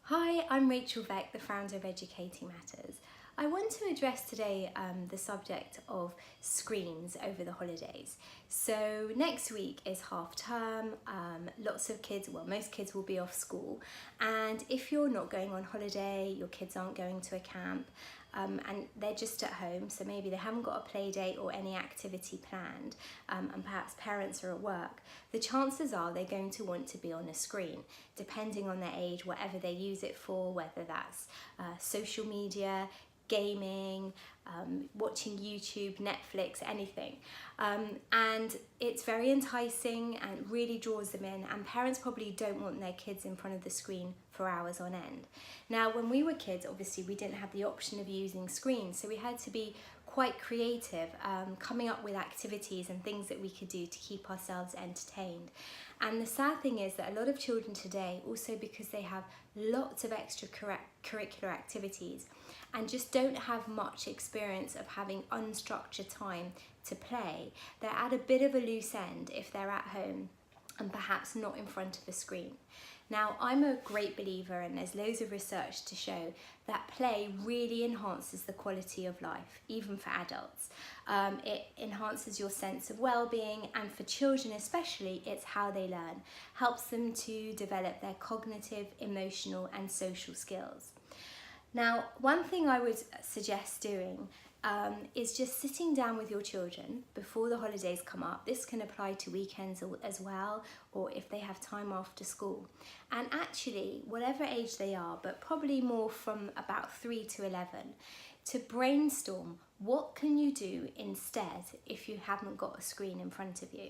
Hi, I'm Rachel Beck, the founder of Educating Matters. I want to address today the subject of screens over the holidays. So next week is half term, lots of kids, well most kids will be off school, and if you're not going on holiday, your kids aren't going to a camp, and they're just at home, so maybe they haven't got a play date or any activity planned, and perhaps parents are at work, the chances are they're going to want to be on a screen, depending on their age, whatever they use it for, whether that's social media, gaming, watching YouTube, Netflix, anything. And it's very enticing and really draws them in, and parents probably don't want their kids in front of the screen for hours on end. Now, when we were kids, obviously we didn't have the option of using screens, so we had to be quite creative, coming up with activities and things that we could do to keep ourselves entertained. And the sad thing is that a lot of children today, also because they have lots of extracurricular activities and just don't have much experience of having unstructured time to play, they're at a bit of a loose end if they're at home and perhaps not in front of a screen. Now, I'm a great believer, and there's loads of research to show that play really enhances the quality of life, even for adults. It enhances your sense of well-being, and for children especially, it's how they learn, helps them to develop their cognitive, emotional and social skills. Now, one thing I would suggest doing is just sitting down with your children before the holidays come up. This can apply to weekends as well, or if they have time after school. And actually, whatever age they are, but probably more from about 3 to 11, to brainstorm what can you do instead if you haven't got a screen in front of you.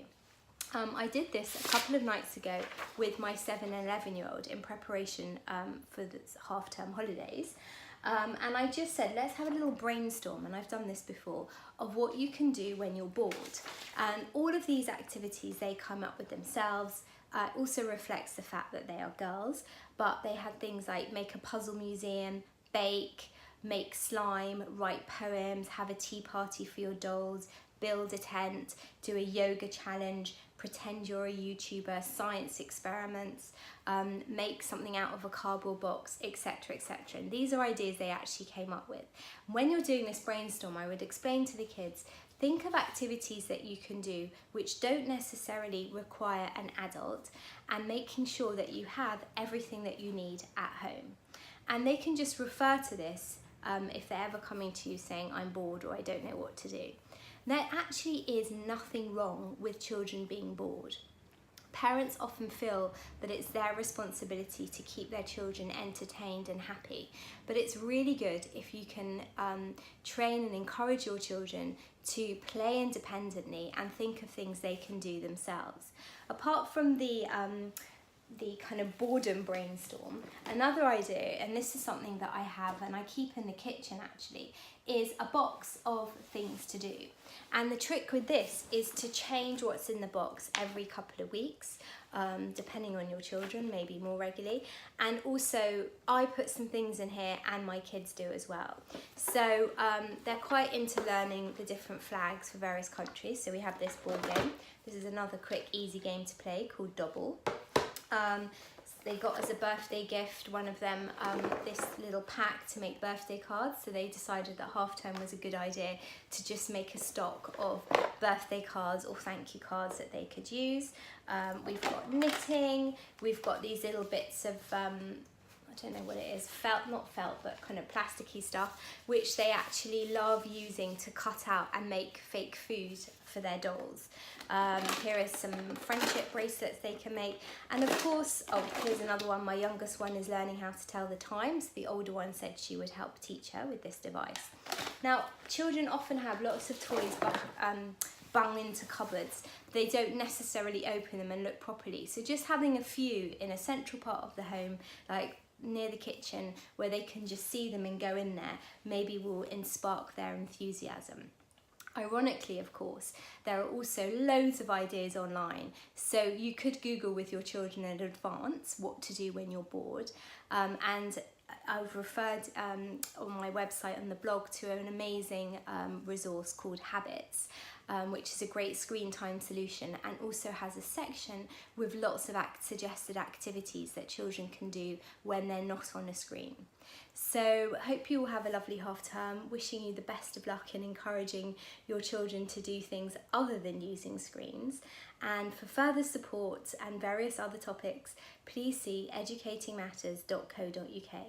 I did this a couple of nights ago with my 7 and 11-year-old in preparation for the half-term holidays. And I just said, let's have a little brainstorm, and I've done this before, of what you can do when you're bored. And all of these activities they come up with themselves. Also reflects the fact that they are girls, but they had things like make a puzzle museum, bake, make slime, write poems, have a tea party for your dolls, build a tent, do a yoga challenge, pretend you're a YouTuber, science experiments, make something out of a cardboard box, etc, etc. And these are ideas they actually came up with. When you're doing this brainstorm, I would explain to the kids, think of activities that you can do which don't necessarily require an adult, and making sure that you have everything that you need at home. And they can just refer to this if they're ever coming to you saying, I'm bored or I don't know what to do. There actually is nothing wrong with children being bored. Parents often feel that it's their responsibility to keep their children entertained and happy, but it's really good if you can train and encourage your children to play independently and think of things they can do themselves. Apart from the kind of boredom brainstorm, another idea, and this is something that I have and I keep in the kitchen actually, is a box of things to do. And the trick with this is to change what's in the box every couple of weeks, depending on your children, maybe more regularly. And also I put some things in here and my kids do as well. So they're quite into learning the different flags for various countries. So we have this board game. This is another quick easy game to play called Dobble. They got as a birthday gift, one of them, this little pack to make birthday cards. So they decided that half term was a good idea to just make a stock of birthday cards or thank you cards that they could use. We've got knitting, we've got these little bits of, I don't know what it is, not felt, but kind of plasticky stuff, which they actually love using to cut out and make fake food for their dolls. Here is some friendship bracelets they can make. And of course, oh, here's another one. My youngest one is learning how to tell the times. The older one said she would help teach her with this device. Now, children often have lots of toys bung into cupboards. They don't necessarily open them and look properly. So just having a few in a central part of the home, like near the kitchen, where they can just see them and go in there, maybe will spark their enthusiasm. Ironically, of course, there are also loads of ideas online, so you could Google with your children in advance what to do when you're bored, and I've referred on my website and the blog to an amazing resource called Habits, which is a great screen time solution, and also has a section with lots of suggested activities that children can do when they're not on a screen. So hope you all have a lovely half term, wishing you the best of luck in encouraging your children to do things other than using screens. And for further support and various other topics, please see educatingmatters.co.uk.